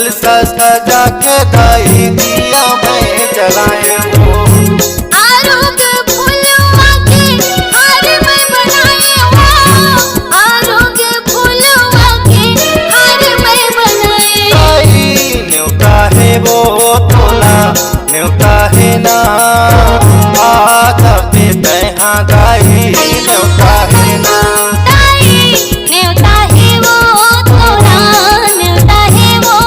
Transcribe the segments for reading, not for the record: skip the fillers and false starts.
कलसा सजा के दाई दिया मैं जलाए वो। आरोग फूलवा के हार में बनाए वो। आरोग फूलवा के हार में बनाए। दाई न्योता है वो तोला न्योता है ना आज पे तैहा दाई न्योता है ना। दाई न्योता है वो तोरा न्योता है वो।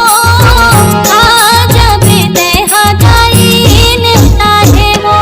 आज भी तैहा दाई न्योता है वो।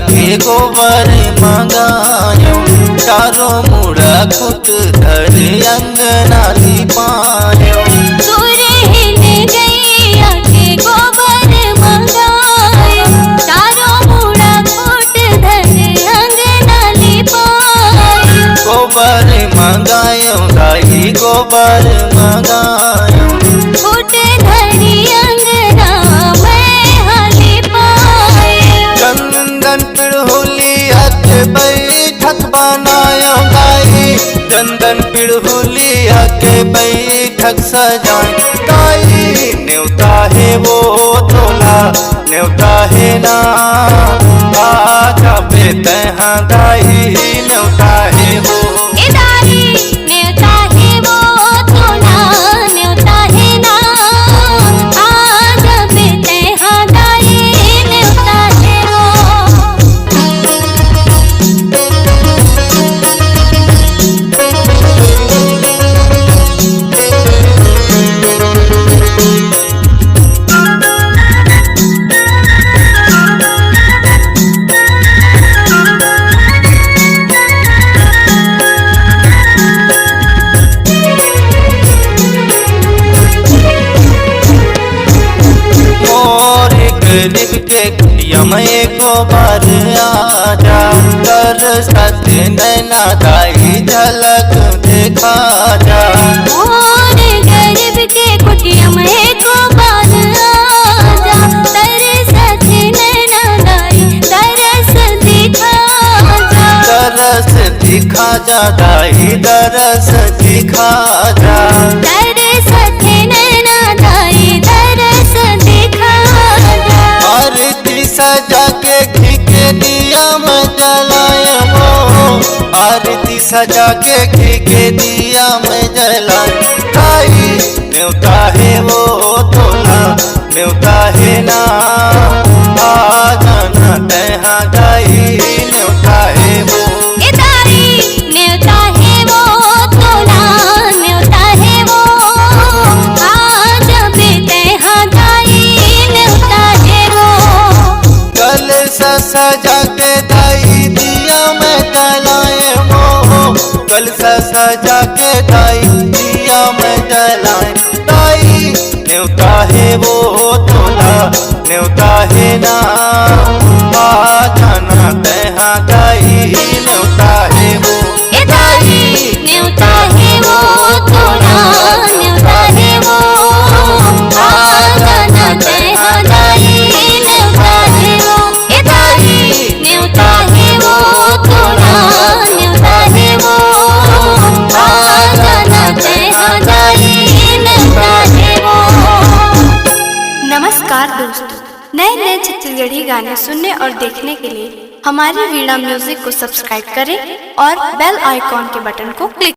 के गोबर मंगायो चारों मुड़ा खुट धर अंगना लिपायो। सूर्य हिल गैया के गोबर मंगायो चारों मुड़ा खुट धर अंगना लिपायो। गोबर मंगायो दाई गोबर मंगायो खुट धरी अंगना में हली पायो। चंदन पिड़हुलिया के बैठक बनायो दाई चंदन पिड़हुलिया के बैठक सजाए। दाई न्योता है वो तोला न्योता है ना आज पे तैहा दाई न्योता है वो। ए दाई न्योता है वो तोला न्योता है ना आज भी तैहा दाई न्योता है वो। गरीब के यमए को बार आजा कर सत नैना दाई झलक देखा जा। और गरीब के कुटिया में को बार आजा तरस नैना दाई तरस दिखा जा। तरस दिखा जा दाई तरस दिखा जा। तरस नैना दाई तरस दिखा जा। आरती सजा के घी के दिया मैं जलाए वो। आरती सजा के घी के दिया मैं जलाए। दाई न्योता है वो तोला न्योता है ना आज ना तैहा दाई न्योता है वो। ए दाई न्योता है वो तोला न्योता है वो। आज भी तैहा दाई न्योता है वो। कल सजा के दाई दिया मैं जलाए वो। कल सजा के दाई दिया मैं जलाए। दाई न्योता है वो तोला न्योता है ना आज ना तैहा दाई न्योता है वो। ए दाई न्योता है वो तोला न्योता है वो। आज ना तैहा दाई न्योता है वो। ए दाई न्योता है वो तोला न्योता है वो। आज ना तैहा दाई न्योता है वो। नमस्कार दोस्तों, नए नए छत्तीसगढ़ी गाने सुनने और देखने के लिए हमारी वीणा म्यूजिक को सब्सक्राइब करें और बेल आइकॉन के बटन को क्लिक